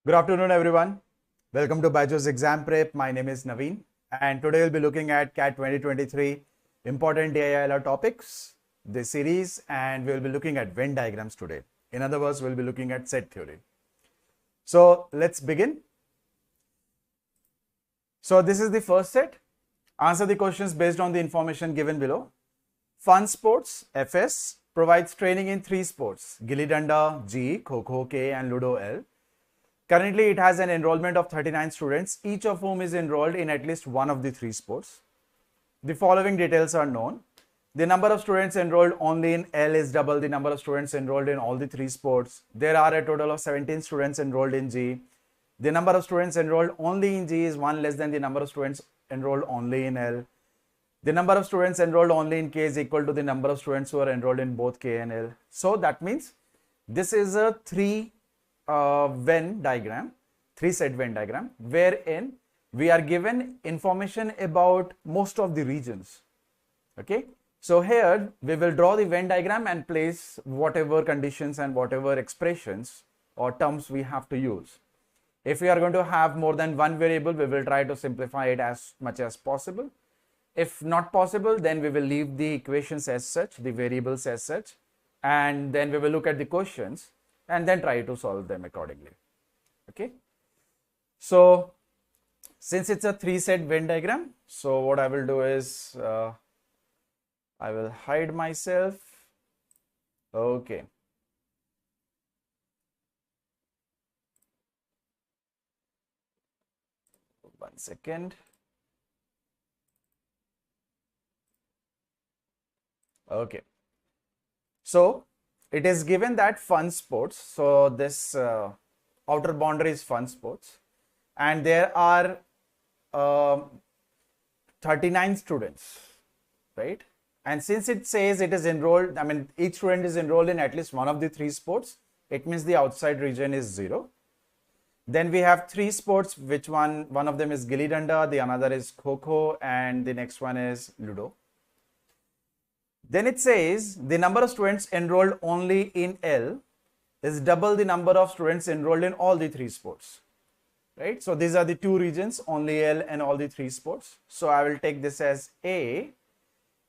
Good afternoon, everyone. Welcome to BYJU'S Exam Prep. My name is Naveen, and today we'll be looking at CAT 2023 important DILR topics, this series, and we'll be looking at Venn diagrams today. In other words, we'll be looking at set theory. So let's begin. So this is the first set. Answer the questions based on the information given below. Fun Sports, FS, provides training in 3 sports, Gilli Danda, G, Kho-Kho, K, and Ludo, L. Currently, it has an enrollment of 39 students, each of whom is enrolled in at least one of the 3 sports. The following details are known. The number of students enrolled only in L is double the number of students enrolled in all the 3 sports. There are a total of 17 students enrolled in G. The number of students enrolled only in G is 1 less than the number of students enrolled only in L. The number of students enrolled only in K is equal to the number of students who are enrolled in both K and L. So that means this is a 3 Venn diagram, 3-set Venn diagram, wherein we are given information about most of the regions. Okay, so here we will draw the Venn diagram and place whatever conditions and whatever expressions or terms we have to use. If we are going to have more than one variable, we will try to simplify it as much as possible. If not possible, then we will leave the equations as such, the variables as such, and then we will look at the questions and then try to solve them accordingly. Okay, so since it's a 3-set Venn diagram, so what I will do is I will hide myself. Okay, one second. Okay, so it is given that Fun Sports, so this outer boundary is Fun Sports, and there are 39 students, right? And since it says it is enrolled, I mean each student is enrolled in at least one of the 3 sports, it means the outside region is 0. Then we have 3 sports, which one of them is Gilli Danda, the another is Kho-Kho, and the next one is Ludo. Then it says the number of students enrolled only in L is double the number of students enrolled in all the 3 sports, right? So these are the 2 regions, only L and all the 3 sports. So I will take this as A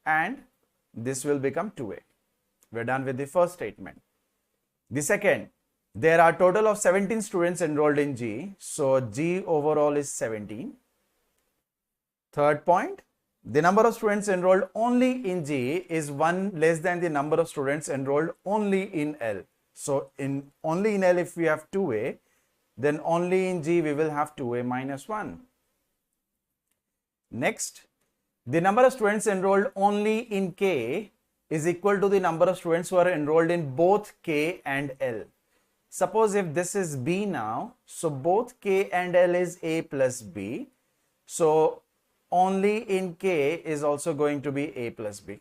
and this will become 2A. We're done with the first statement. The second, there are total of 17 students enrolled in G. So G overall is 17. Third point, the number of students enrolled only in G is 1 less than the number of students enrolled only in L. So only in L, if we have 2A, then only in G we will have 2A minus 1. Next, the number of students enrolled only in K is equal to the number of students who are enrolled in both K and L. Suppose if this is B now, so both K and L is A plus B. So only in K is also going to be A plus B.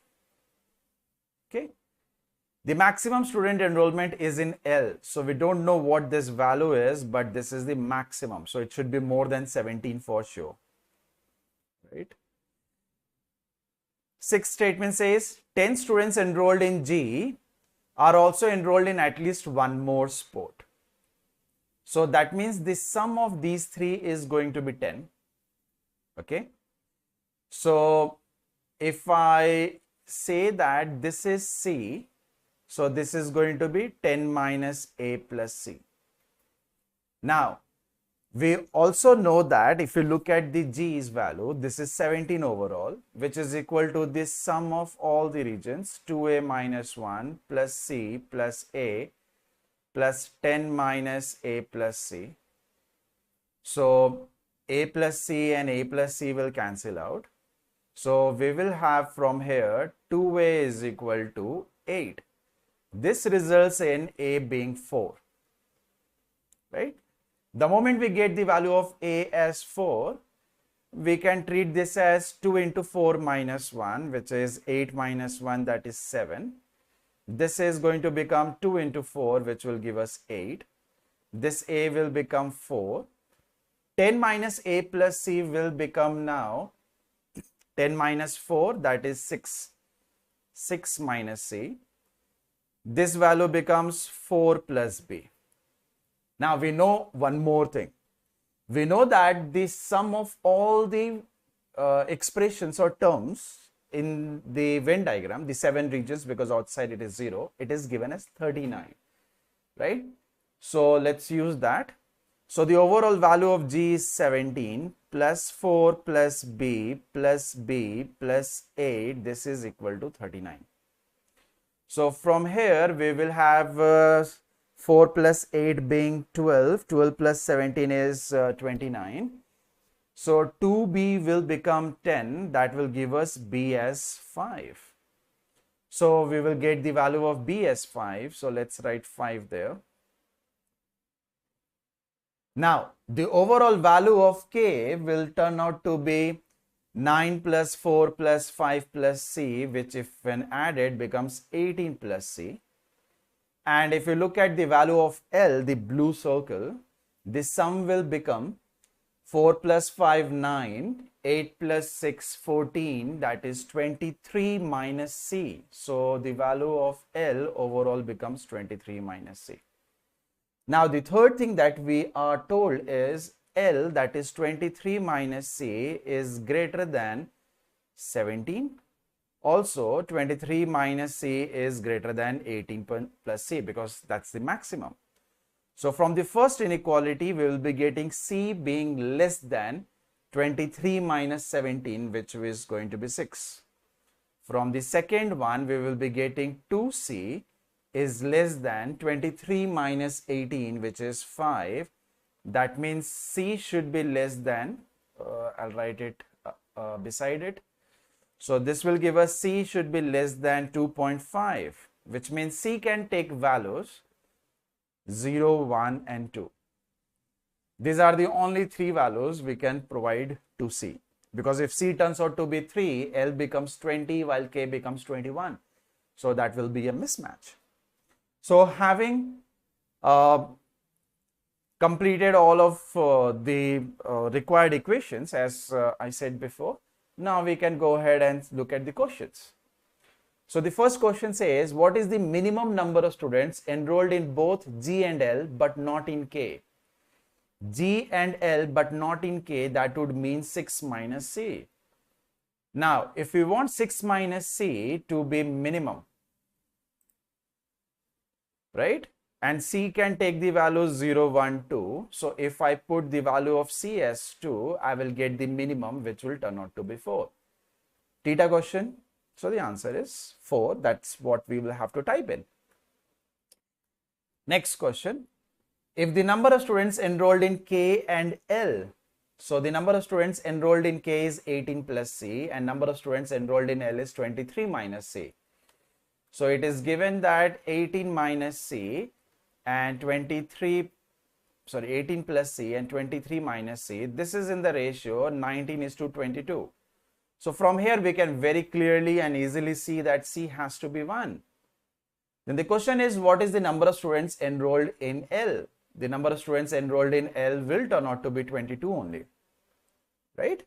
Okay. The maximum student enrollment is in L. So we don't know what this value is, but this is the maximum. So it should be more than 17 for sure. Right. Sixth statement says 10 students enrolled in G are also enrolled in at least one more sport. So that means the sum of these 3 is going to be 10. Okay. So if I say that this is C, so this is going to be 10 minus A plus C. Now, we also know that if you look at the G's value, this is 17 overall, which is equal to the sum of all the regions, 2A minus 1 plus C plus A plus 10 minus A plus C. So A plus C and A plus C will cancel out. So we will have from here 2A is equal to 8. This results in A being 4, right? The moment we get the value of A as 4, we can treat this as 2 into 4 minus 1, which is 8 minus 1, that is 7. This is going to become 2 into 4, which will give us 8. This A will become 4. 10 minus A plus C will become now 10 minus 4, that is 6. 6 minus C. This value becomes 4 plus B. Now we know one more thing. We know that the sum of all the expressions or terms in the Venn diagram, the 7 regions, because outside it is 0, it is given as 39, right? So let's use that. So the overall value of G is 17 plus 4 plus B plus B plus 8. This is equal to 39. So from here we will have 4 plus 8 being 12. 12 plus 17 is 29. So 2B will become 10. That will give us B as 5. So we will get the value of B as 5. So let's write 5 there. Now, the overall value of K will turn out to be 9 plus 4 plus 5 plus C, which if when added becomes 18 plus C. And if you look at the value of L, the blue circle, the sum will become 4 plus 5, 9, 8 plus 6, 14, that is 23 minus C. So the value of L overall becomes 23 minus C. Now the third thing that we are told is L, that is 23 minus C, is greater than 17. Also 23 minus C is greater than 18 plus C, because that's the maximum. So from the first inequality we will be getting C being less than 23 minus 17, which is going to be 6. From the second one we will be getting 2C is less than 23 minus 18, which is 5. That means C should be less than, I'll write it beside it. So this will give us C should be less than 2.5, which means C can take values 0, 1 and 2. These are the only 3 values we can provide to C, because if C turns out to be 3, L becomes 20 while K becomes 21. So that will be a mismatch. So having completed all of the required equations, as I said before, now we can go ahead and look at the questions. So the first question says, what is the minimum number of students enrolled in both G and L but not in K? G and L but not in K, that would mean 6 minus C. Now, if we want 6 minus C to be minimum, right? And C can take the values 0, 1, 2. So if I put the value of C as 2, I will get the minimum, which will turn out to be 4. Theta question. So the answer is 4. That's what we will have to type in. Next question. If the number of students enrolled in K and L, so the number of students enrolled in K is 18 plus C and number of students enrolled in L is 23 minus C. So it is given that 18 minus C and 18 plus C and 23 minus C, this is in the ratio 19:22. So from here we can very clearly and easily see that C has to be 1. Then the question is, what is the number of students enrolled in L? The number of students enrolled in L will turn out to be 22 only, right?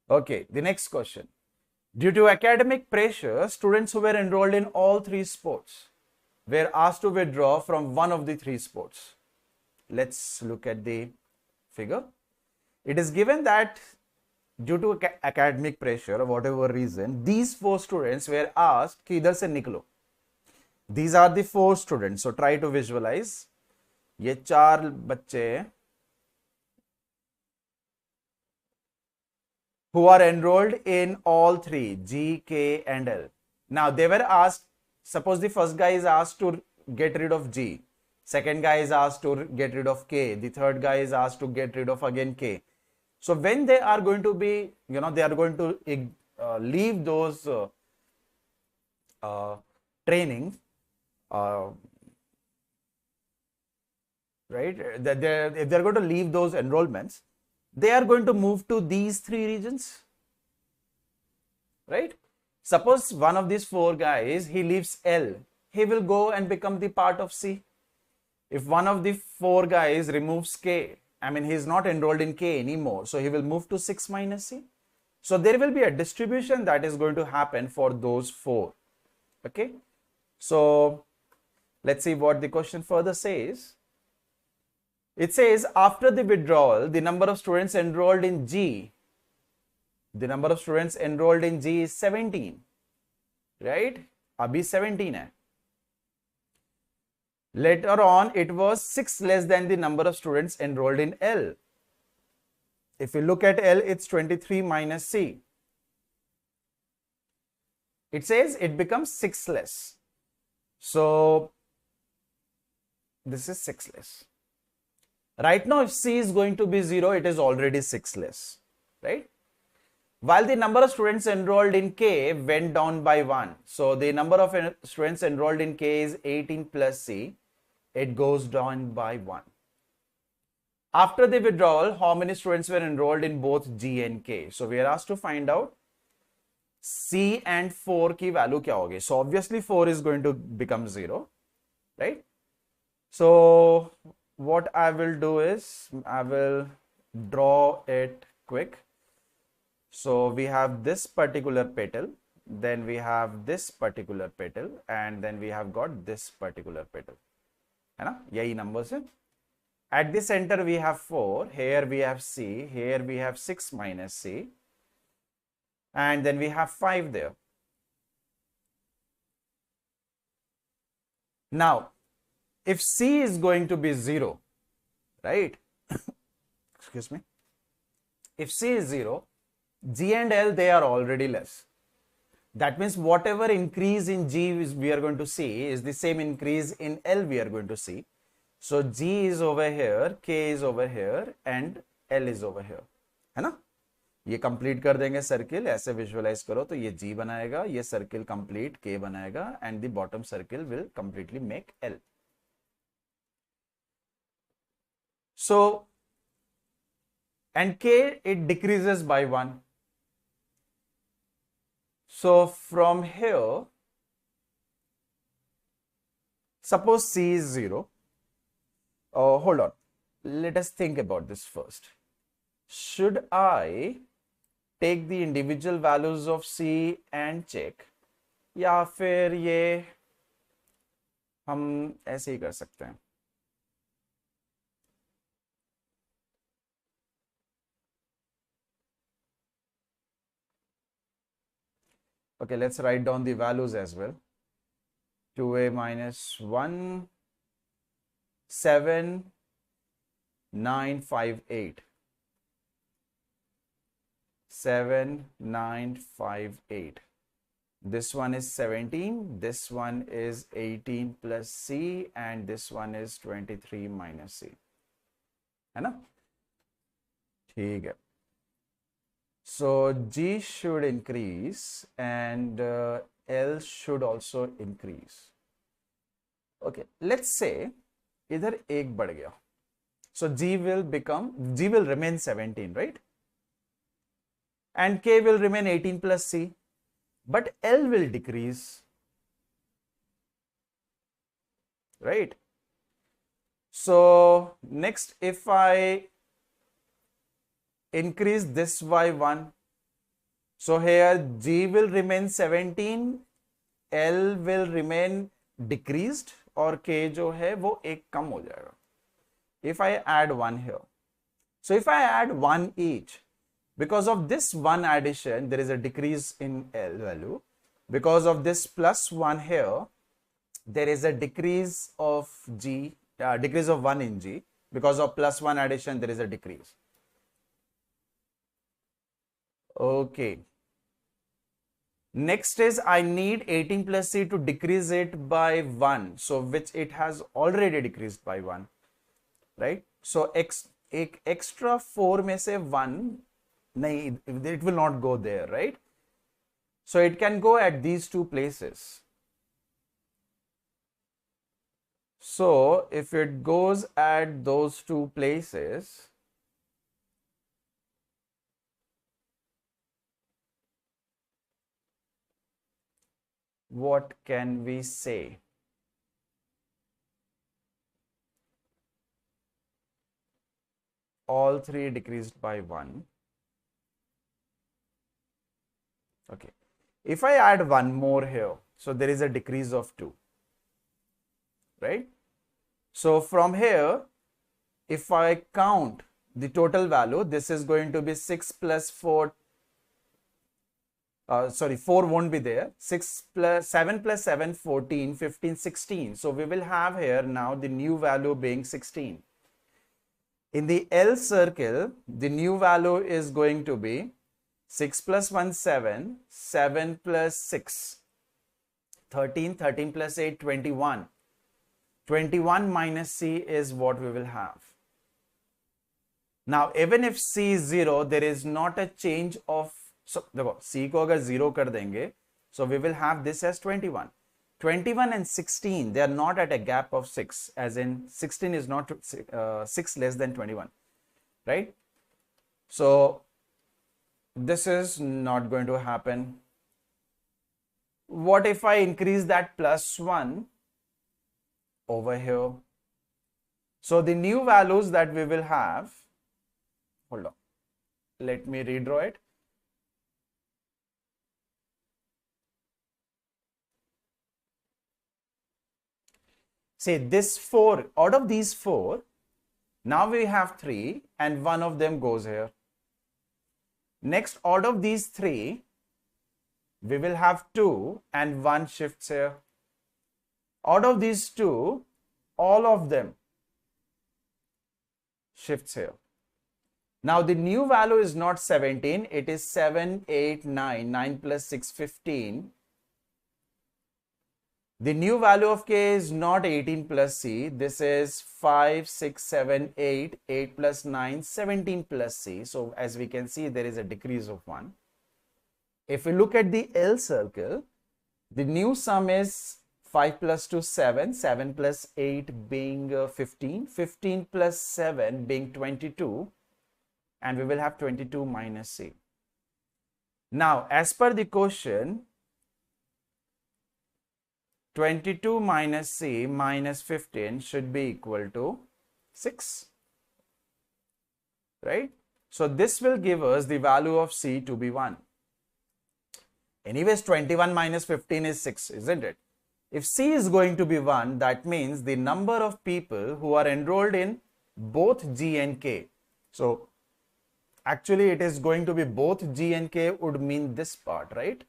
Okay, the next question. Due to academic pressure, students who were enrolled in all 3 sports were asked to withdraw from one of the 3 sports. Let's look at the figure. It is given that due to academic pressure or whatever reason, these 4 students were asked कि इधर से निकलो. These are the 4 students. So try to visualize. ये 4 बच्चे who are enrolled in all 3, G, K and L. Now they were asked, suppose the first guy is asked to get rid of G, second guy is asked to get rid of K, the third guy is asked to get rid of again K. So when they are going to be, they are going to leave those training, right? If they're going to leave those enrollments, they are going to move to these 3 regions, right? Suppose one of these 4 guys, he leaves L, he will go and become the part of C. If one of the 4 guys removes K, I mean, he is not enrolled in K anymore, so he will move to 6 minus C. So there will be a distribution that is going to happen for those 4. Okay. So let's see what the question further says. It says after the withdrawal, the number of students enrolled in G, the number of students enrolled in G is 17, right? Abhi 17 hai. Later on, it was 6 less than the number of students enrolled in L. If you look at L, it's 23 minus C. It says it becomes 6 less. So, this is 6 less. Right now, if C is going to be 0, it is already 6 less, right? While the number of students enrolled in K went down by 1. So, the number of students enrolled in K is 18 plus C. It goes down by 1. After the withdrawal, how many students were enrolled in both G and K? So, we are asked to find out C and 4 की value क्या होगी? So, obviously 4 is going to become 0, right? So, what I will do is, I will draw it quick. So, we have this particular petal, then we have this particular petal, and then we have got this particular petal. है ना? यही numbers है. At the center we have 4, here we have C, here we have 6 minus C, and then we have 5 there. Now, if C is going to be 0, right? Excuse me. If C is 0, G and L, they are already less. That means whatever increase in G we are going to see is the same increase in L we are going to see. So G is over here, K is over here, and L is over here. है ना? ये complete कर देंगे circle, ऐसे visualize करो तो ये G बनाएगा, ये circle complete K बनाएगा, and the bottom circle will completely make L. So, and K, it decreases by 1. So, from here, suppose C is 0. Oh, hold on. Let us think about this first. Should I take the individual values of C and check? या फिर ये हम ऐसे ही कर सकते हैं. Okay, let's write down the values as well. 2a minus 1, 7, 9, 5, 8. 7, 9, 5, 8. This one is 17, this one is 18 plus C, and this one is 23 minus C. है ना? ठीक है. So G should increase and L should also increase. Okay, let's say इधर एक बढ़ गया. So G will remain 17, right? And K will remain 18 plus C, but L will decrease, right? So next, if I increase this by 1, so here G will remain 17, L will remain decreased, और K जो है वो एक कम हो जाएगा. If I add 1 here, so if I add 1 each, because of this 1 addition, there is a decrease in L value. Because of this plus 1 here, there is a decrease of G, decrease of 1 in G. Because of plus 1 addition, there is a decrease. Okay. Next is I need 18 plus C to decrease it by 1. So which it has already decreased by 1. Right? So extra 4 में से 1, nahi, it will not go there, right? So it can go at these two places. So if it goes at those two places, what can we say? All three decreased by 1. Okay. If I add 1 more here, so there is a decrease of 2, right? So from here, if I count the total value, this is going to be 6 plus 4. 4 won't be there. 6 plus 7 plus 7, 14, 15, 16. So we will have here now the new value being 16. In the L circle, the new value is going to be 6 plus 1, 7, 7 plus 6, 13, 13 plus 8, 21. 21 minus C is what we will have. Now, even if C is 0, there is not a change of, so देखो C को अगर 0 कर देंगे, so we will have this as 21. 21 and 16, they are not at a gap of 6, as in 16 is not 6 less than 21, right? So, this is not going to happen. What if I increase that plus 1 over here? So, the new values that we will have, hold on, let me redraw it. Say this 4, out of these 4, now we have 3 and one of them goes here. Next, out of these 3, we will have 2 and 1 shifts here. Out of these 2, all of them shifts here. Now, the new value is not 17, it is 7, 8, 9, 9 plus 6, 15. The new value of K is not 18 plus C. This is 5, 6, 7, 8, 8 plus 9, 17 plus C. So, as we can see, there is a decrease of 1. If we look at the L circle, the new sum is 5 plus 2, 7, 7 plus 8 being 15, 15 plus 7 being 22, and we will have 22 minus C. Now, as per the question, 22 minus C minus 15 should be equal to 6, right? So, this will give us the value of C to be 1. Anyways, 21 minus 15 is 6, isn't it? If C is going to be 1, that means the number of people who are enrolled in both G and K. So, actually it is going to be both G and K would mean this part, right?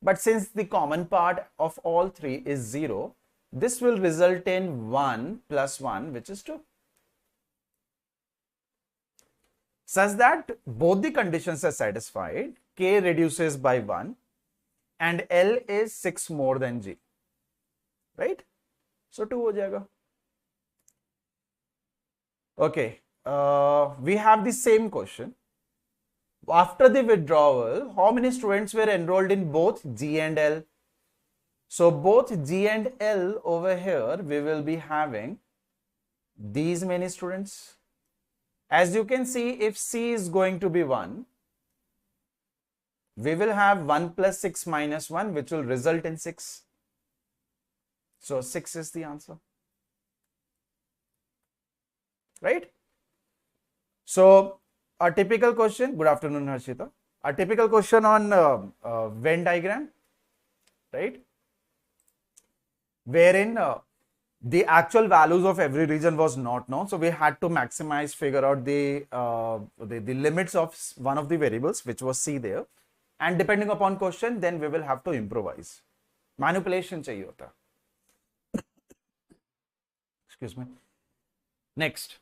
But since the common part of all 3 is 0, this will result in 1 plus 1, which is 2. Such that both the conditions are satisfied, K reduces by 1 and L is 6 more than G, right? So 2 ho jayega. Okay, we have the same question. After the withdrawal, how many students were enrolled in both G and L? So both G and L over here, we will be having these many students. As you can see, if C is going to be 1, we will have 1 plus 6 minus 1, which will result in 6. So 6 is the answer, right? So a typical question, good afternoon Harshita, a typical question on Venn diagram, right? Wherein the actual values of every region was not known. So we had to maximize, figure out the limits of one of the variables, which was C there. And depending upon question, then we will have to improvise. Manipulation chahiye hota. Excuse me. Next.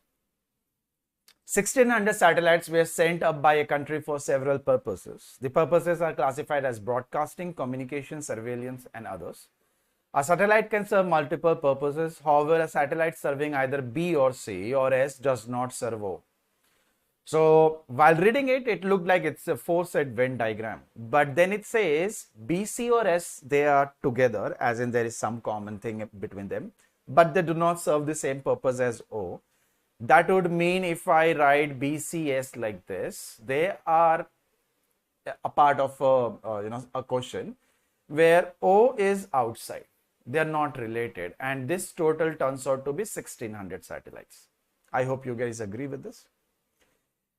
1600 satellites were sent up by a country for several purposes. The purposes are classified as broadcasting, communication, surveillance, and others. A satellite can serve multiple purposes. However, a satellite serving either B or C or S does not serve O. So, while reading it, it looked like it's a four-set Venn diagram. But then it says B, C or S, they are together, as in there is some common thing between them. But they do not serve the same purpose as O. That would mean if I write BCS like this, they are a part of a question where O is outside. They are not related, and this total turns out to be 1600 satellites. I hope you guys agree with this.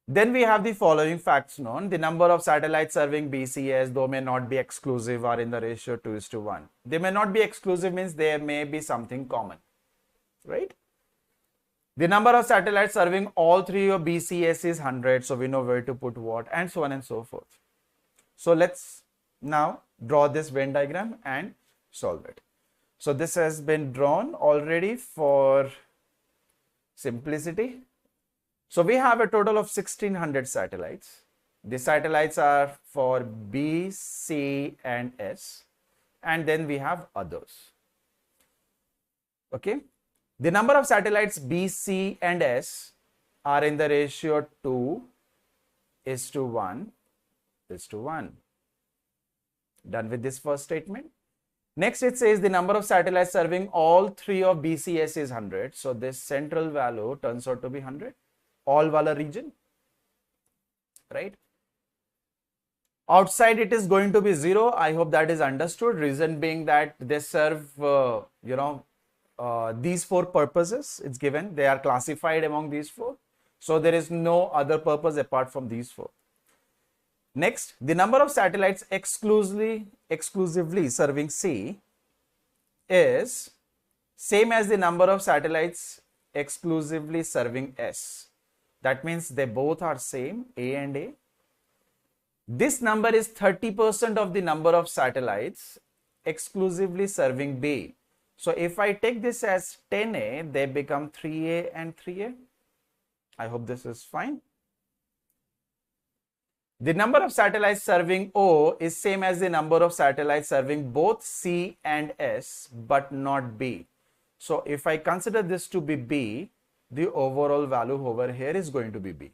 Then we have the following facts known. The number of satellites serving BCS, though may not be exclusive, are in the ratio 2:1. They may not be exclusive means there may be something common, right? The number of satellites serving all three of BCS is 100. So we know where to put what, and so on and so forth. So let's now draw this Venn diagram and solve it. So this has been drawn already for simplicity. So we have a total of 1600 satellites. The satellites are for B, C, and S. And then we have others. Okay. The number of satellites B, C, and S are in the ratio 2:1:1. Done with this first statement. Next, it says the number of satellites serving all three of BCS is 100. So this central value turns out to be 100. All Wala region, right? Outside it is going to be 0. I hope that is understood. Reason being that they serve, these 4 purposes. It's given. They are classified among these 4. So there is no other purpose apart from these 4. Next, the number of satellites exclusively serving C is same as the number of satellites exclusively serving S. That means they both are same, A and A. This number is 30% of the number of satellites exclusively serving B. So if I take this as 10A, they become 3A and 3A. I hope this is fine. The number of satellites serving O is same as the number of satellites serving both C and S, but not B. So if I consider this to be B, the overall value over here is going to be B,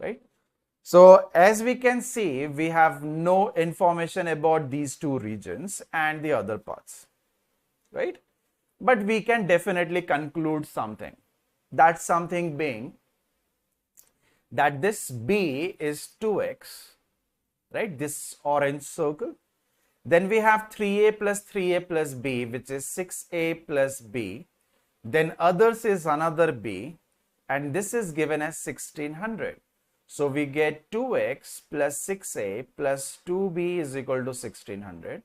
right? So as we can see, we have no information about these 2 regions and the other parts, right? But we can definitely conclude something. That something being that this B is 2x, right? This orange circle. Then we have 3A plus 3A plus B, which is 6A plus B. Then others is another B, and this is given as 1600. So we get 2x plus 6a plus 2b is equal to 1600,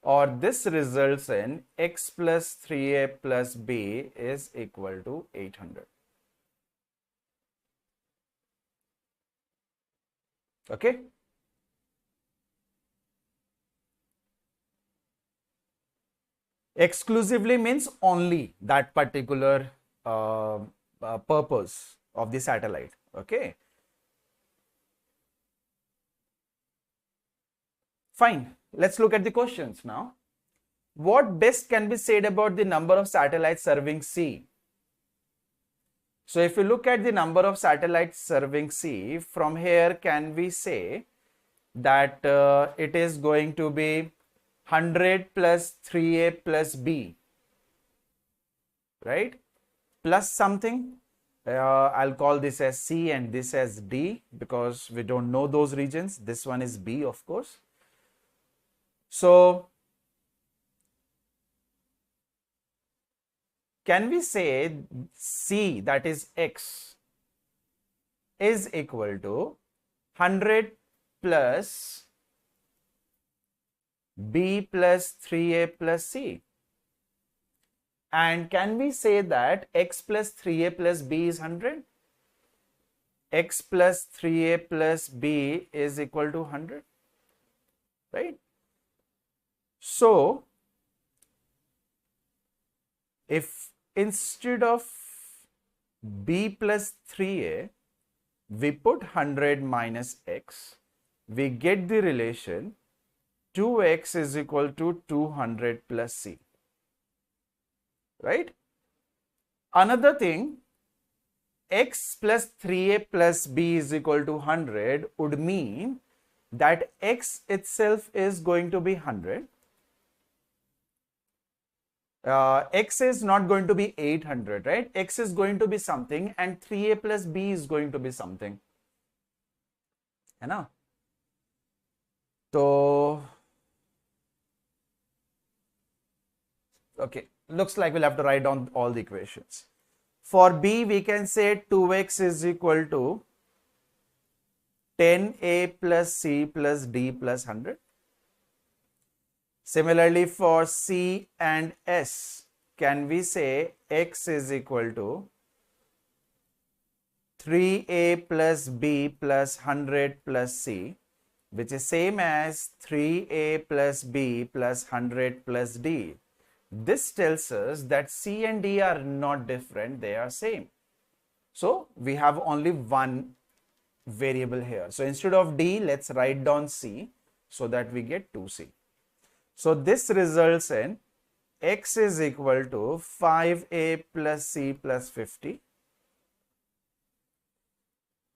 or this results in x plus 3a plus b is equal to 800. Okay. Exclusively means only that particular purpose of the satellite. Okay. Fine. Let's look at the questions now. What best can be said about the number of satellites serving C? So if you look at the number of satellites serving C, from here can we say that it is going to be 100 plus 3a plus b, right? Plus something. I'll call this as C and this as D because we don't know those regions. This one is B, of course. So can we say C, that is X, is equal to 100 plus B plus 3a plus C? And can we say that X plus 3a plus B is 100? X plus 3a plus B is equal to 100, right? So if instead of B plus 3a, we put 100 minus X, we get the relation 2x is equal to 200 plus C, right? Another thing, X plus 3a plus B is equal to 100 would mean that X itself is going to be 100. X is not going to be 800, right? X is going to be something and 3a plus B is going to be something. है ना? So, okay, looks like we'll have to write down all the equations. For B, we can say 2x is equal to 10a plus C plus D plus 100. Similarly, for C and S, can we say x is equal to 3a plus b plus 100 plus c, which is same as 3a plus b plus 100 plus d. This tells us that c and d are not different, they are same. So we have only one variable here. So instead of d, let's write down c so that we get 2c. So this results in x is equal to 5a plus c plus 50.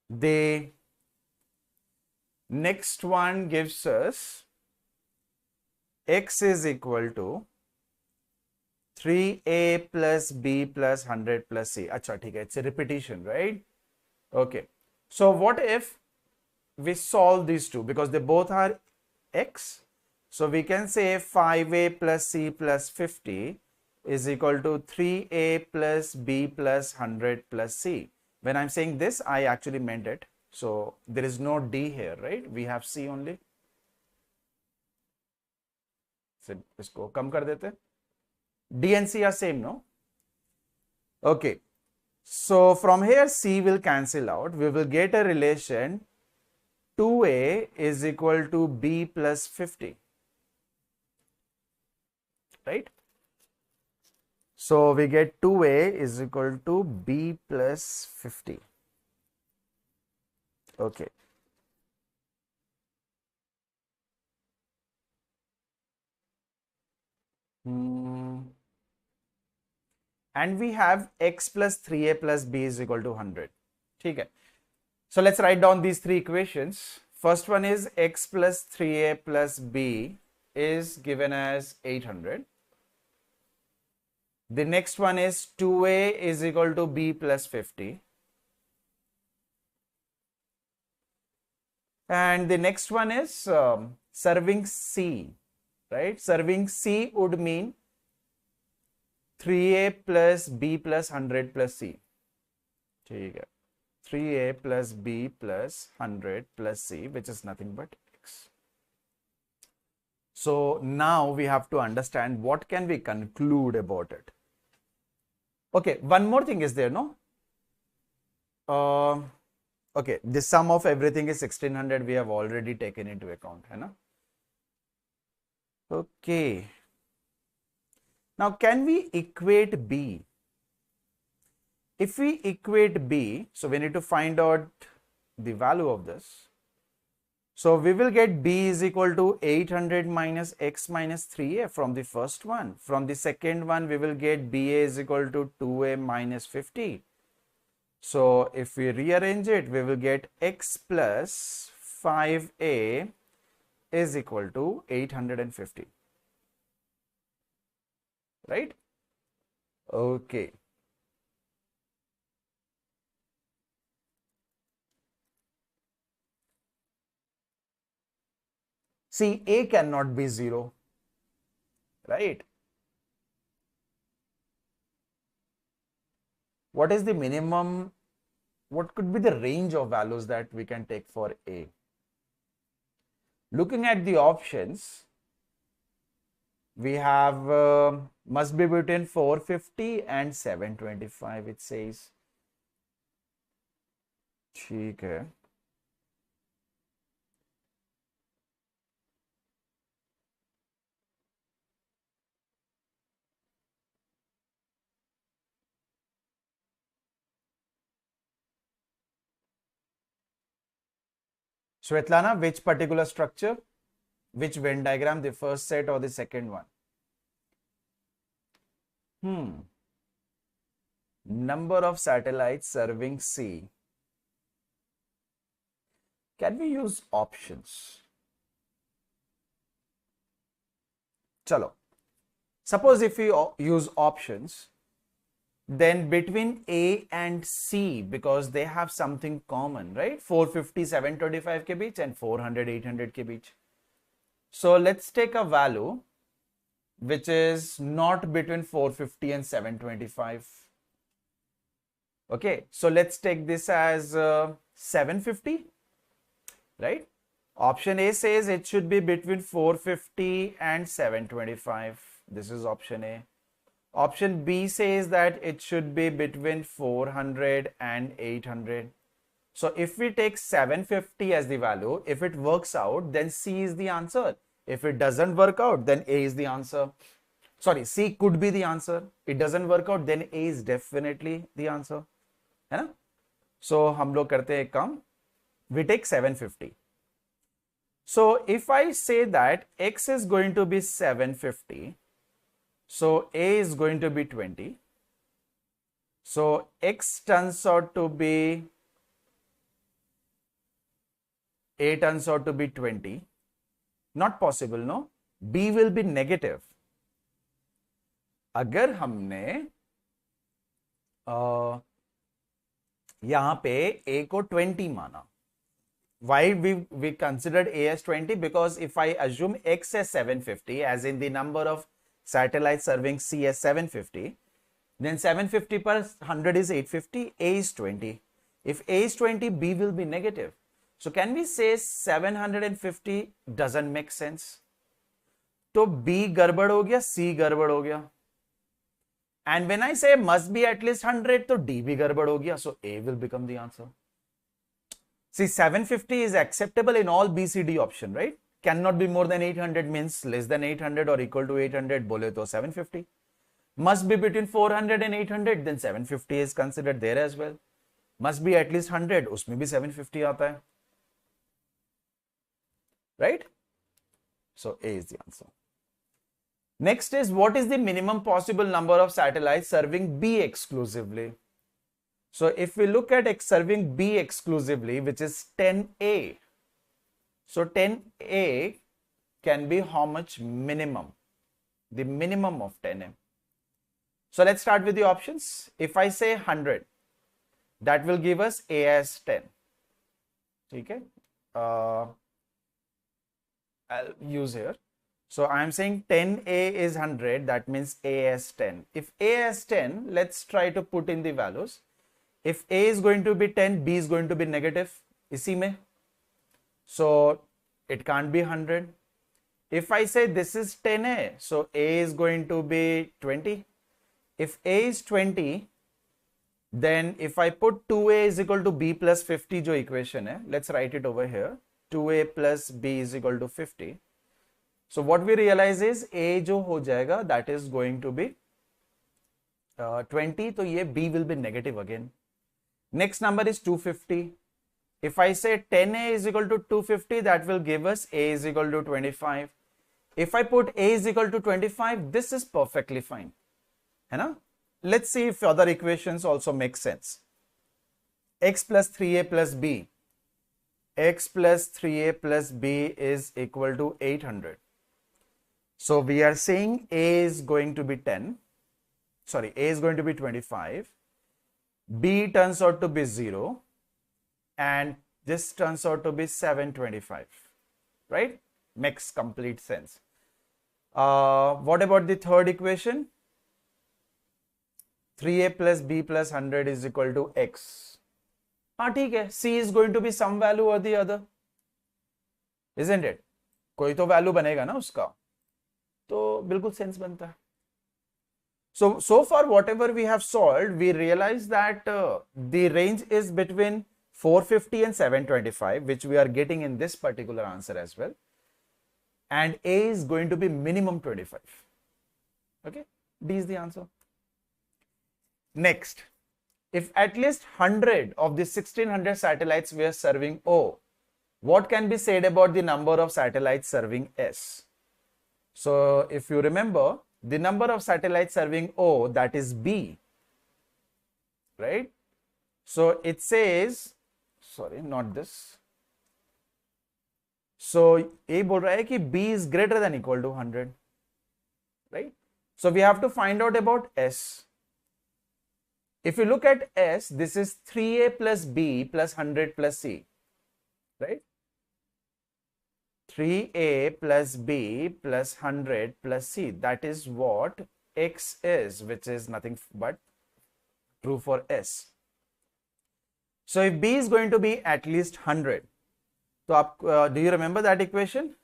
The next one gives us x is equal to 3a plus b plus 100 plus c. Acha, theek hai, it's a repetition, right? Okay. So what if we solve these two, because they both are x? So we can say 5a plus c plus 50 is equal to 3a plus b plus 100 plus c. When I'm saying this, I actually meant it. So there is no d here, right? We have c only. So isko kam kar dete. D and c are same, no? Okay. So from here, c will cancel out. We will get a relation 2a is equal to b plus 50. Right? So we get 2a is equal to b plus 50. Okay. And we have x plus 3a plus b is equal to 100. Okay. So let's write down these three equations. First one is x plus 3a plus b is given as 800. The next one is 2a is equal to b plus 50. And the next one is serving c, right? Serving c would mean 3a plus b plus 100 plus c. 3a plus b plus 100 plus c, which is nothing but x. So now we have to understand what can we conclude about it. Okay, one more thing is there, no? Okay, the sum of everything is 1600. We have already taken into account, hai na? Okay. Now, can we equate b? If we equate b, so we need to find out the value of this. So we will get b is equal to 800 minus x minus 3a from the first one. From the second one, we will get ba is equal to 2a minus 50. So if we rearrange it, we will get x plus 5a is equal to 850. Right? Okay. See, a cannot be 0, right? What is the minimum? What could be the range of values that we can take for a? Looking at the options, we have must be between 450 and 725, it says. ठीक है. Svetlana, which particular structure? Which Venn diagram, the first set or the second one? Number of satellites serving C. Can we use options? Chalo. Suppose if we use options, then between A and C, because they have something common, right? 450, 725 ke beech and 400, 800 ke beech. So let's take a value which is not between 450 and 725. Okay, so let's take this as 750, right? Option A says it should be between 450 and 725. This is option A. Option B says that it should be between 400 and 800. So if we take 750 as the value, if it works out, then C is the answer. If it doesn't work out, then A is the answer. Sorry, C could be the answer. It doesn't work out, then A is definitely the answer. है ना? So हम लोग करते हैं एक काम. We take 750. So if I say that X is going to be 750, so A is going to be 20. So X turns out to be, A turns out to be 20. Not possible, no? B will be negative. अगर हमने यहाँ पे A को 20 माना. Why we considered A as 20? Because if I assume X as 750, as in the number of satellites serving C as 750, then 750 per 100 is 850, A is 20. If A is 20, B will be negative. So can we say 750 doesn't make sense? तो B गड़बड़ हो गया, C गड़बड़ हो गया. And when I say must be at least 100, तो D भी गड़बड़ हो गया. So A will become the answer. See, 750 is acceptable in all BCD option, right? Cannot be more than 800 means less than 800 or equal to 800, बोले तो 750. Must be between 400 and 800, then 750 is considered there as well. Must be at least 100, उसमें भी 750 आता है. Right? So A is the answer. Next is, what is the minimum possible number of satellites serving B exclusively? So if we look at serving B exclusively, which is 10A. So 10A can be how much minimum? The minimum of 10A. So let's start with the options. If I say 100, that will give us A as 10. Okay. I'll use here. So I'm saying 10A is 100, that means A as 10. If A as 10, let's try to put in the values. If A is going to be 10, B is going to be negative. इसी में. So it can't be 100. If I say this is 10A, so A is going to be 20. If A is 20, then if I put 2A is equal to B plus 50 जो equation है, let's write it over here. 2A plus B is equal to 50. So what we realize is A जो हो जाएगा, that is going to be 20. तो ये B will be negative again. Next number is 250. If I say 10A is equal to 250, that will give us A is equal to 25. If I put A is equal to 25, this is perfectly fine. है ना? Let's see if other equations also make sense. X plus 3A plus B. X plus 3A plus B is equal to 800. So we are saying A is going to be 10. Sorry, A is going to be 25. B turns out to be 0. And this turns out to be 725. Right? Makes complete sense. What about the third equation? 3A plus B plus 100 is equal to X. हाँ ठीक है, C is going to be some value or the other, isn't it? कोई तो value बनेगा ना उसका, तो बिल्कुल sense बनता है. So far whatever we have solved, we realize that the range is between 450 and 725, which we are getting in this particular answer as well. And A is going to be minimum 25. Okay, D is the answer. Next, if at least 100 of the 1600 satellites were serving O, what can be said about the number of satellites serving S? So if you remember, the number of satellites serving O, that is B, right? So it says, sorry, not this. So A बोल रहा है कि B is greater than equal to 100, right? So we have to find out about S. If you look at S, this is 3A plus B plus 100 plus C, right? 3A plus B plus 100 plus C. That is what X is, which is nothing but true for S. So if B is going to be at least 100, so do you remember that equation?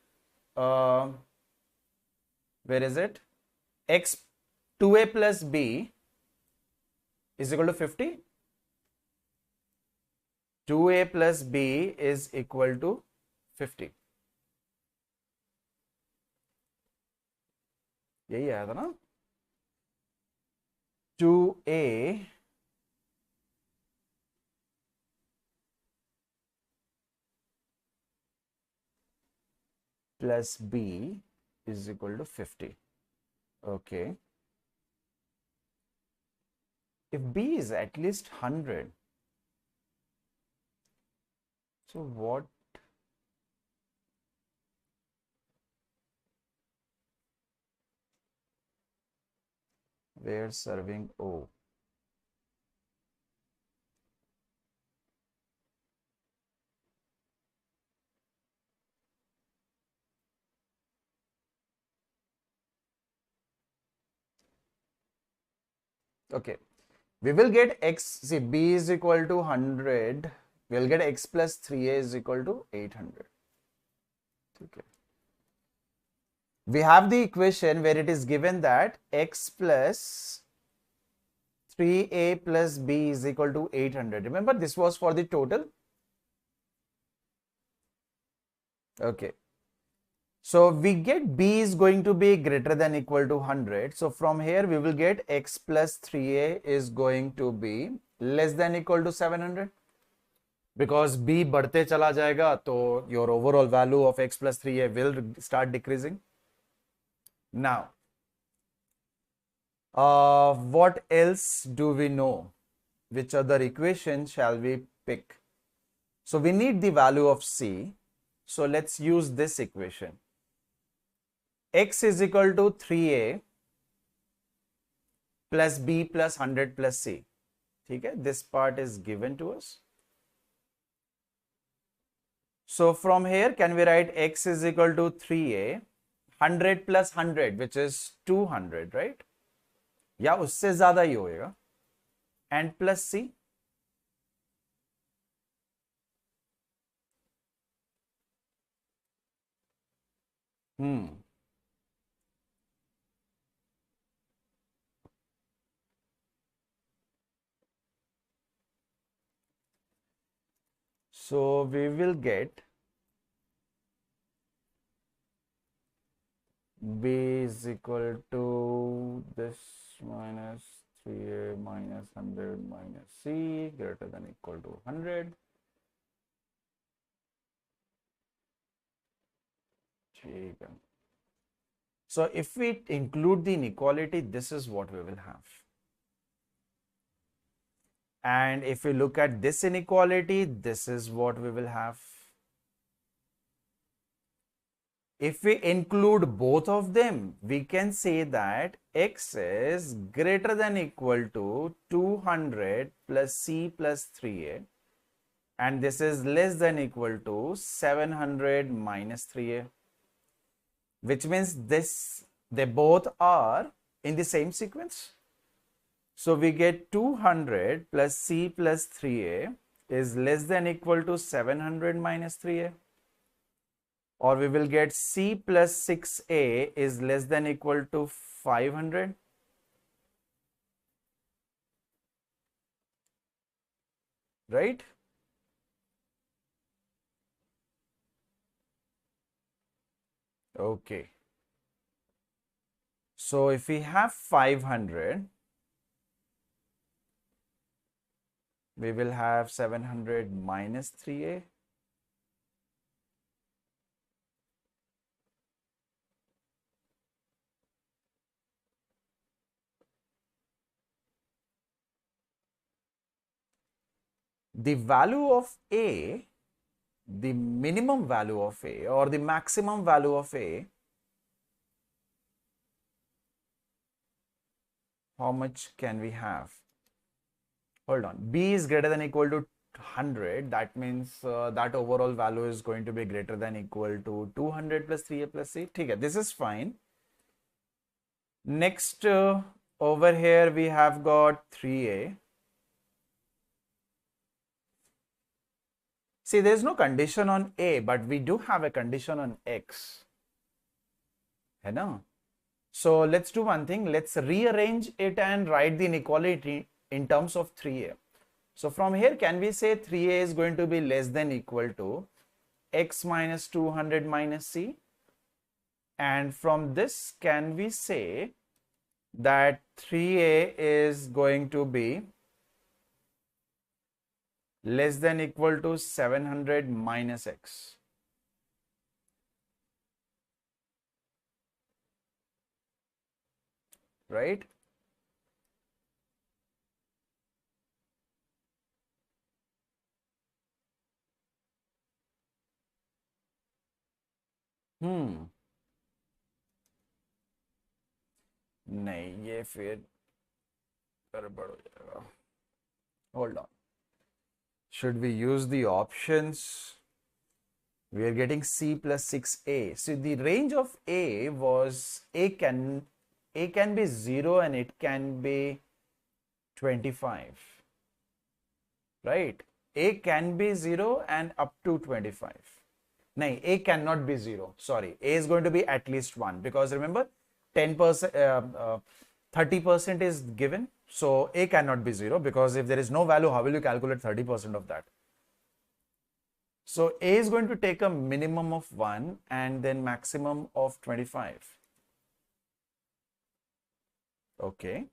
Where is it? X 2a plus b is equal to 50. 2a plus b is equal to 50. यही आया था ना? 2a plus b is equal to 50. Okay. If b is at least 100, so what? We're serving O. Okay. We will get x, see b is equal to 100. We'll get x plus 3a is equal to 800. Okay. We have the equation where it is given that x plus 3a plus b is equal to 800. Remember, this was for the total. Okay. So we get b is going to be greater than equal to 100. So from here we will get x plus 3a is going to be less than equal to 700. Because b बढ़ते चला जाएगा, तो your overall value of x plus 3a will start decreasing. Now, what else do we know? Which other equation shall we pick? So we need the value of c. So let's use this equation. X is equal to 3a plus b plus 100 plus c. Okay, this part is given to us. So from here, can we write x is equal to 3a, 100 plus 100, which is 200, right? या उससे ज़्यादा ही होएगा, and plus c. So we will get b is equal to this minus 3a minus 100 minus c greater than equal to 100. So if we include the inequality, this is what we will have. And if we look at this inequality, this is what we will have. If we include both of them, we can say that x is greater than equal to 200 plus c plus 3a, and this is less than equal to 700 minus 3a, which means they both are in the same sequence. So we get 200 plus c plus 3a is less than equal to 700 minus 3a. Or we will get c plus 6a is less than equal to 500. Right? Okay. So if we have 500, we will have 700 minus 3a. The value of a, the minimum value of a or the maximum value of a, how much can we have? Hold on, b is greater than equal to 100. That means that overall value is going to be greater than equal to 200 plus 3a plus c. Okay, this is fine. Next, over here we have got 3a. See, there is no condition on a, but we do have a condition on x. है ना? So let's do one thing. Let's rearrange it and write the inequality in terms of 3a. So from here, can we say 3a is going to be less than equal to x minus 200 minus c? And from this, can we say that 3a is going to be less than equal to 700 minus x? Right? नहीं, ये फिर गड़बड़ हो जाएगा. Hold on. Should we use the options? We are getting c plus 6a. So the range of a was a can be 0 and it can be 25. Right? A can be 0 and up to 25. No, a cannot be 0. Sorry, a is going to be at least 1, because remember 10%, 30% is given. So a cannot be 0, because if there is no value, how will you calculate 30% of that? So a is going to take a minimum of 1 and then maximum of 25. Okay.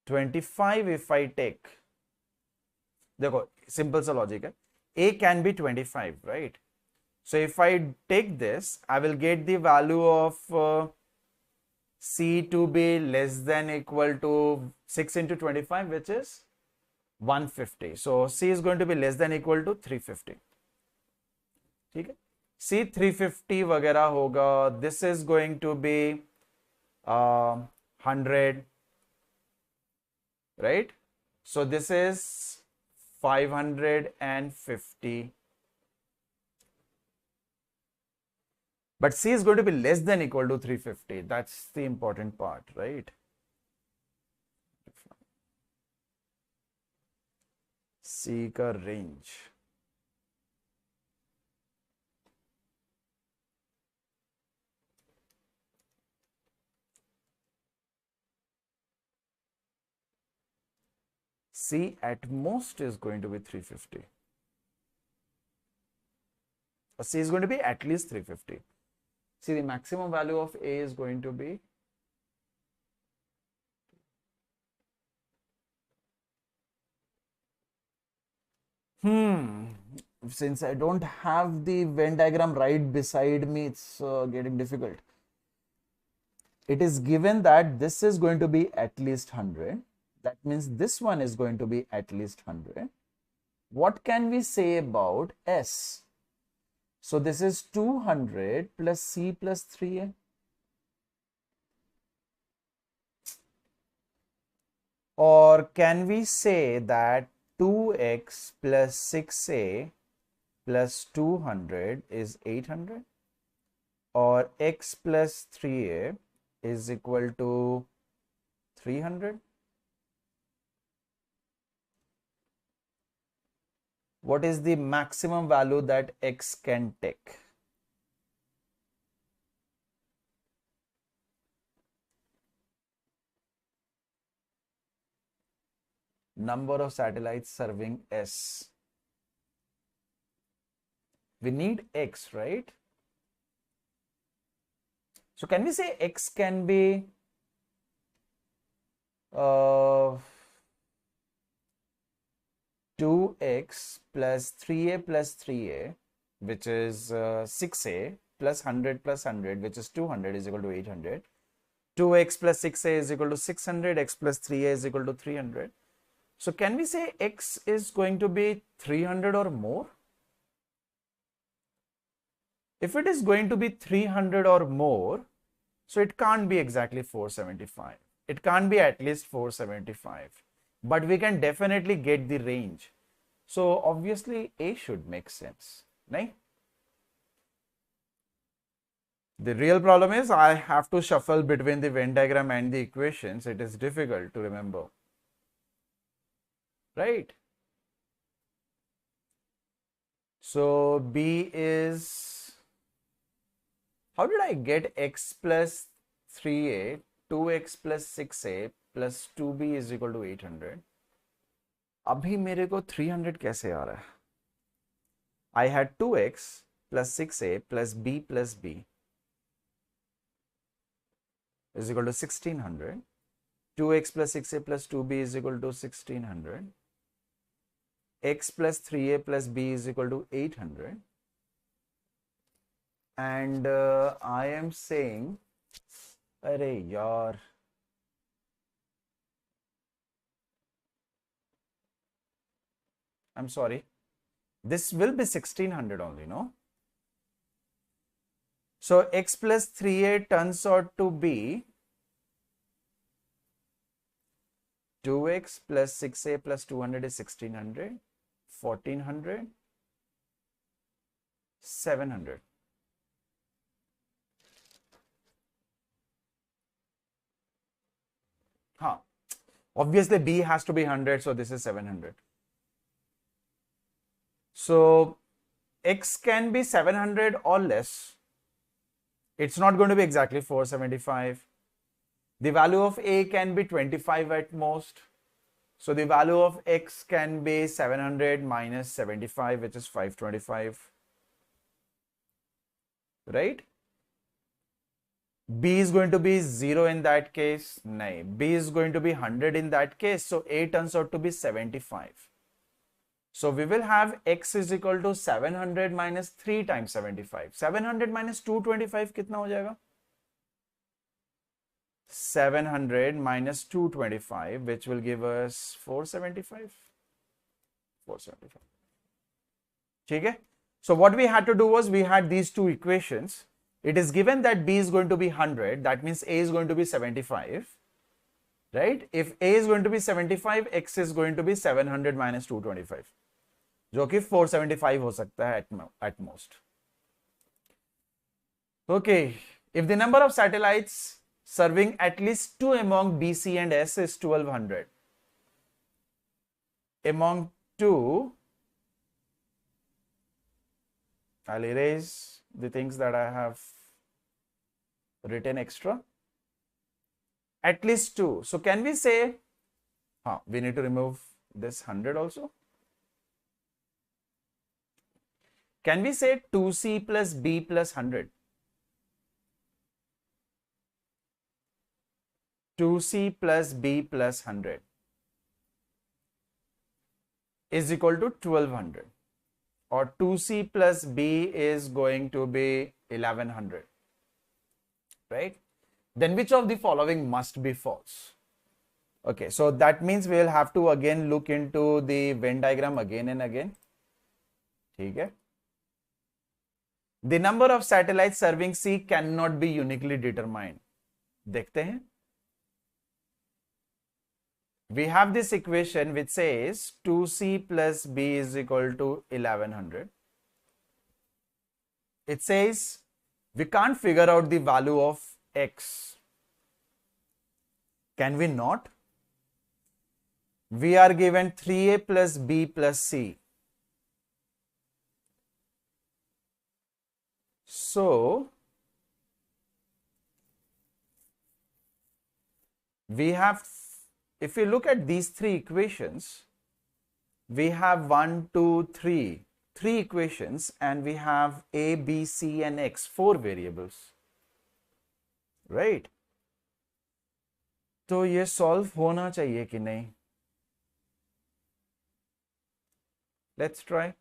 $25 if I take, देखो, simple सा logic है. A can be 25, right? So if I take this, I will get the value of C to be less than equal to 6 into 25, which is 150. So C is going to be less than equal to 350. ठीक है? C 350 वगैरह होगा. This is going to be 100. Right? So this is 550. But C is going to be less than equal to 350. That's the important part, right? C ka range. C at most is going to be 350. Or C is going to be at least 350. See, the maximum value of A is going to be since I don't have the Venn diagram right beside me, it's getting difficult. It is given that this is going to be at least 100. That means this one is going to be at least 100. What can we say about S? So this is 200 plus C plus 3A. Or can we say that 2x plus 6a plus 200 is 800? Or x plus 3a is equal to 300? What is the maximum value that x can take? Number of satellites serving S. We need x, right? So can we say x can be 2x plus 3a plus 3a, which is 6a, plus 100 plus 100, which is 200, is equal to 800. 2x plus 6a is equal to 600, x plus 3a is equal to 300. So can we say x is going to be 300 or more? If it is going to be 300 or more, so it can't be exactly 475. It can't be at least 475. But we can definitely get the range. So obviously A should make sense, right? The real problem is I have to shuffle between the Venn diagram and the equations. It is difficult to remember, right? So B is, how did I get x plus 3a, 2x plus 6a plus 2b is equal to 800? अभी मेरे को 300 कैसे आ रहा है? I had 2x plus 6a plus b is equal to 1600. 2x plus 6a plus 2b is equal to 1600. X plus 3a plus b is equal to 800. And I am saying, arey yaar, I'm sorry, this will be 1600 only, no? So x plus 3a turns out to be 2x plus 6a plus 200 is 1600, 1400, 700. Huh. Obviously b has to be 100, so this is 700. So x can be 700 or less. It's not going to be exactly 475. The value of a can be 25 at most. So the value of x can be 700 minus 75, which is 525. Right? B is going to be 0 in that case. No. B is going to be 100 in that case. So a turns out to be 75. So we will have x is equal to 700 minus 3 times 75. 700 minus 225 कितना हो जाएगा? 700 minus 225, which will give us 475. 475. ठीक है? So what we had to do was we had these two equations. It is given that b is going to be 100. That means a is going to be 75. Right? If a is going to be 75, x is going to be 700 minus 225. जो कि 475 हो सकता है at most. Okay, if the number of satellites serving at least 2 among B, C and S is 1200. Among 2, I'll erase the things that I have written extra. At least 2. So can we say, we need to remove this 100 also. Can we say 2C plus B plus 100? 2C plus B plus 100 is equal to 1200, or 2C plus B is going to be 1100, right? Then which of the following must be false? Okay, so that means we will have to again look into the Venn diagram again and again. Okay. The number of satellites serving C cannot be uniquely determined. देखते हैं. We have this equation which says 2C plus B is equal to 1100. It says we can't figure out the value of X. Can we not? We are given 3A plus B plus C. So, we have, if you look at these three equations, we have 1, 2, 3 equations, and we have A, B, C and X, 4 variables, right? तो ये solve होना चाहिए कि नहीं? Let's try.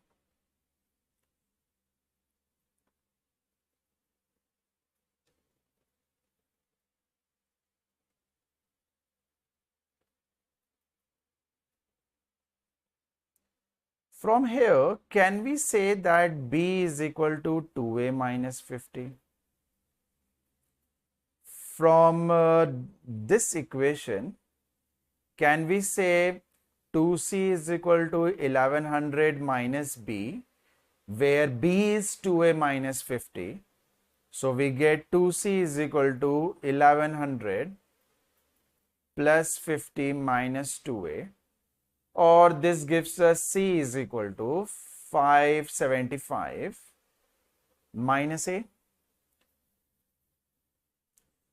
From here, can we say that B is equal to 2A minus 50? From this equation, can we say 2C is equal to 1100 minus B, where B is 2A minus 50. So we get 2C is equal to 1100 plus 50 minus 2A. Or this gives us C is equal to 575 minus A.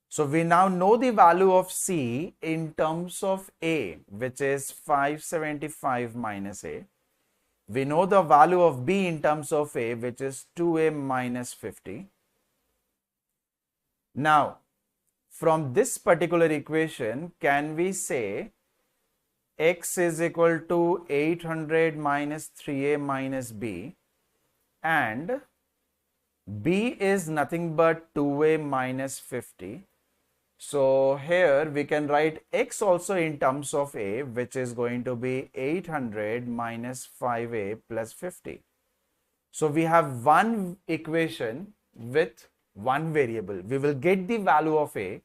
So we now know the value of C in terms of A, which is 575 minus A. We know the value of B in terms of A, which is 2A minus 50. Now, from this particular equation, can we say X is equal to 800 minus 3A minus B, and B is nothing but 2A minus 50. So here we can write X also in terms of A, which is going to be 800 minus 5A plus 50. So we have one equation with one variable. We will get the value of A,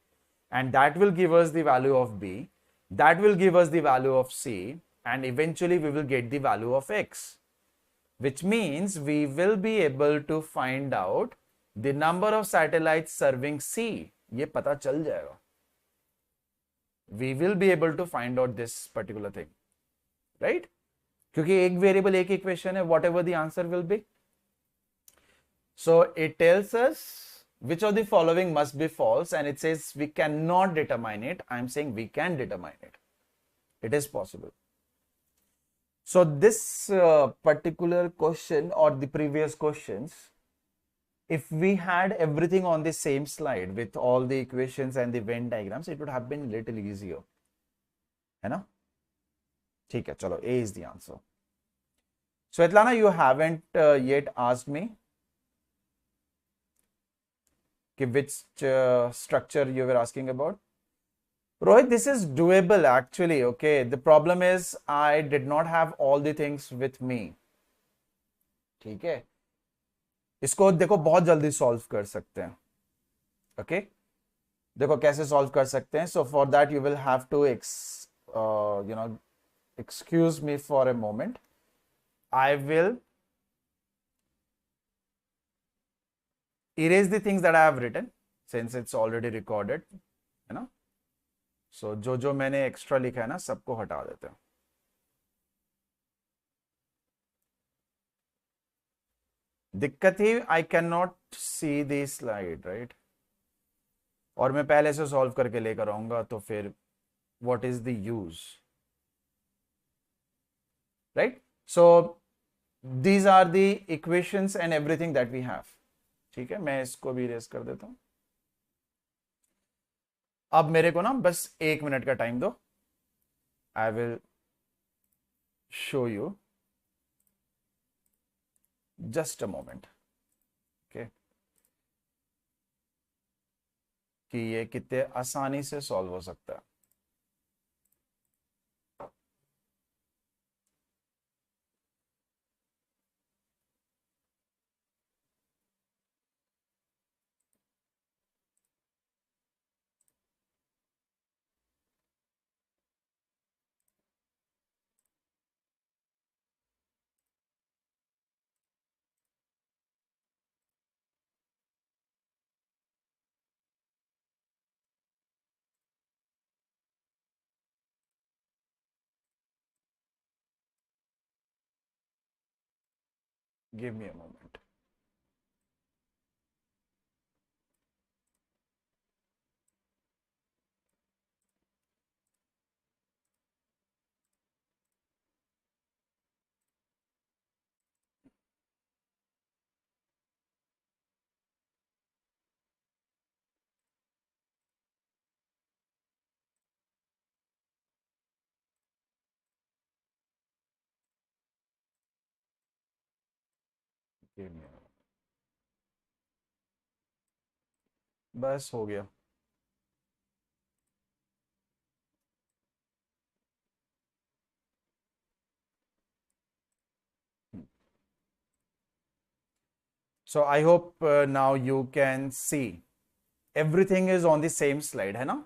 and that will give us the value of B. That will give us the value of C, and eventually we will get the value of X, which means we will be able to find out the number of satellites serving C. ये पता चल जाएगा. We will be able to find out this particular thing, right? क्योंकि एक variable एक equation है, whatever the answer will be. So it tells us which of the following must be false, and it says we cannot determine it. I'm saying we can determine it. It is possible. So this particular question or the previous questions, if we had everything on the same slide with all the equations and the Venn diagrams, it would have been little easier. है ना? ठीक है, चलो, A is the answer. Svetlana, you haven't yet asked me which structure you were asking about. Rohit, this is doable actually, okay? The problem is I did not have all the things with me. ठीक है? इसको देखो बहुत जल्दी solve कर सकते हैं. Okay, देखो कैसे सॉल्व कर सकते हैं. So for that you will have to excuse me for a moment. I will erase the things that I have written since it's already recorded, है ना. So जो मैंने एक्स्ट्रा लिखा है ना, सबको हटा देते हैं. दिक्कत ही I can not see the slide, right? और मैं पहले से सॉल्व करके लेकर आऊंगा, तो फिर what is the use, right? So these are the equations and everything that we have. ठीक है, मैं इसको भी इरेज कर देता हूं. अब मेरे को ना बस 1 मिनट का टाइम दो. I will show you. Just a moment, okay? कि ये कितने आसानी से सॉल्व हो सकता है. Give me a moment. Give me a moment. बस हो गया. So I hope now you can see everything is on the same slide, है ना?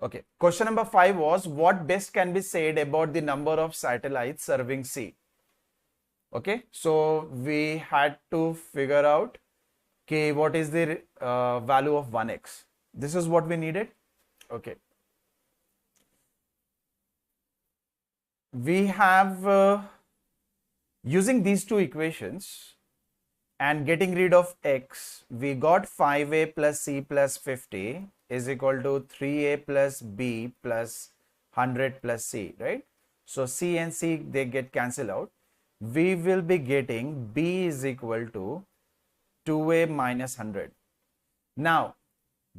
Okay. Question number 5 was, what best can be said about the number of satellites serving C? Okay. So we had to figure out what is the value of 1x. This is what we needed. Okay. We have Using these two equations and getting rid of x, we got 5a plus c plus 50 is equal to 3a plus b plus 100 plus c, right? So c and c, they get cancelled out. We will be getting b is equal to 2a minus 100. Now,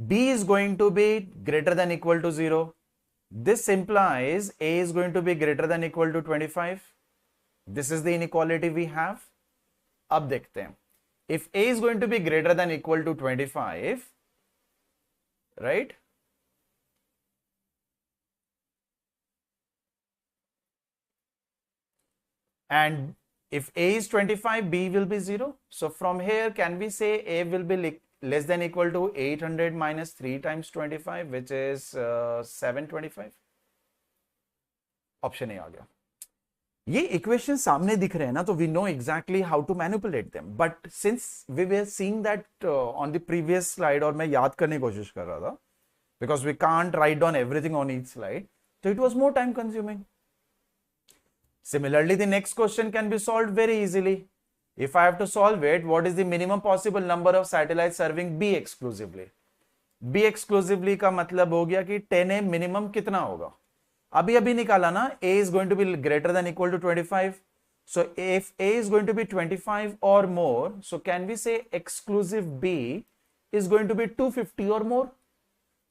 b is going to be greater than equal to 0. This implies a is going to be greater than equal to 25. This is the inequality we have. अब देखते हैं. If a is going to be greater than equal to 25, right? And if a is 25, b will be 0. So from here, can we say a will be less than equal to 800 minus 3 times 25, which is 725? Option A आ गया. ये equation सामने दिख रहे हैं ना, तो we know exactly how to manipulate them. But since we were seeing that on the previous slide, और मैं याद करने की कोशिश कर रहा था, because we can't write down everything on each slide, so it was more time consuming. Similarly, the next question can be solved very easily. If I have to solve it, what is the minimum possible number of satellites serving B exclusively? B exclusively का मतलब हो गया कि 10A minimum कितना होगा? अभी निकाला ना, A is going to be greater than equal to 25. So if A is going to be 25 or more, so can we say exclusive B is going to be 250 or more?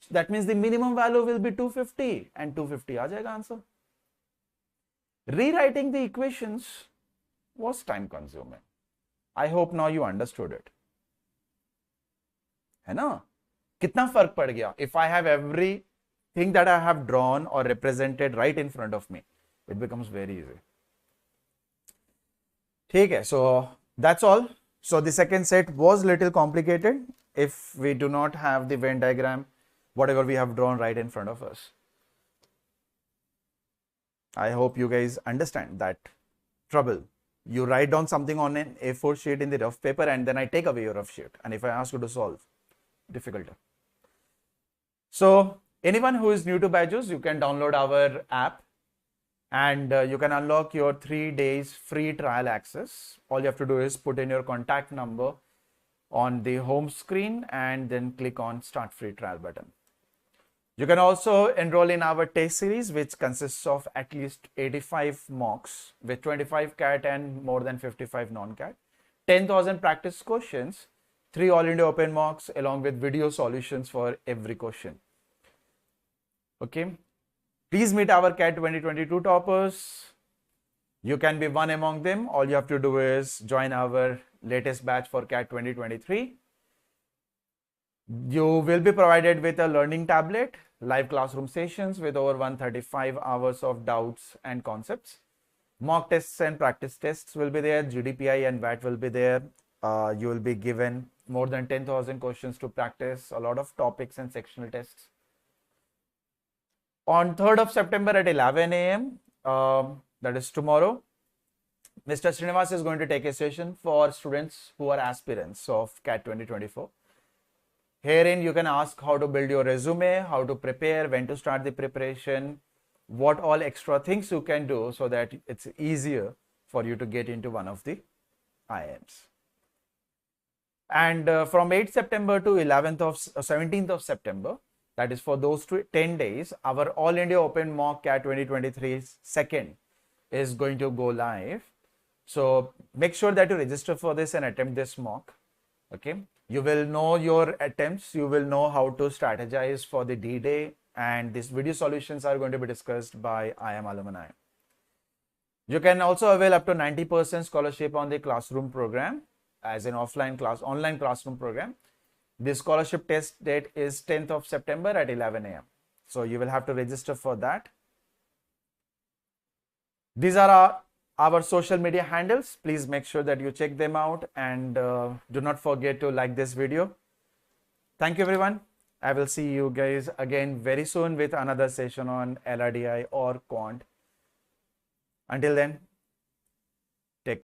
So that means the minimum value will be 250, and 250 आ जाएगा answer. Rewriting the equations was time consuming. I hope now you understood it. है ना? कितना फर्क पड़ गया? If I have everything that I have drawn or represented right in front of me, it becomes very easy. ठीक है, so that's all. So the second set was little complicated if we do not have the Venn diagram, whatever we have drawn right in front of us. I hope you guys understand that trouble. You write down something on an A4 sheet in the rough paper, and then I take away your rough sheet. And if I ask you to solve, difficult. So anyone who is new to BYJU'S, you can download our app, and you can unlock your 3 days free trial access. All you have to do is put in your contact number on the home screen and then click on Start Free Trial button. You can also enroll in our test series, which consists of at least 85 mocks with 25 CAT and more than 55 non-CAT, 10,000 practice questions, 3 All India Open mocks along with video solutions for every question. Okay, please meet our CAT 2022 toppers. You can be one among them. All you have to do is join our latest batch for CAT 2023. You will be provided with a learning tablet, live classroom sessions with over 135 hours of doubts and concepts. Mock tests and practice tests will be there. GDPI and VAT will be there. You will be given more than 10,000 questions to practice, a lot of topics and sectional tests. On 3rd of September at 11 a.m., that is tomorrow, Mr. Srinivas is going to take a session for students who are aspirants of CAT 2024. Herein, you can ask how to build your resume, how to prepare, when to start the preparation, what all extra things you can do so that it's easier for you to get into one of the IIMs. And from 8th September to 17th of September, that is for those 10 days, our All India Open Mock CAT 2023 second is going to go live. So make sure that you register for this and attempt this mock. Okay. You will know your attempts, you will know how to strategize for the D-Day, and these video solutions are going to be discussed by IIM alumni. You can also avail up to 90% scholarship on the classroom program as an online classroom program. The scholarship test date is 10th of September at 11 a.m. So you will have to register for that. These are our social media handles. Please make sure that you check them out, and do not forget to like this video. Thank you everyone. I will see you guys again very soon with another session on LRDI or Quant. Until then,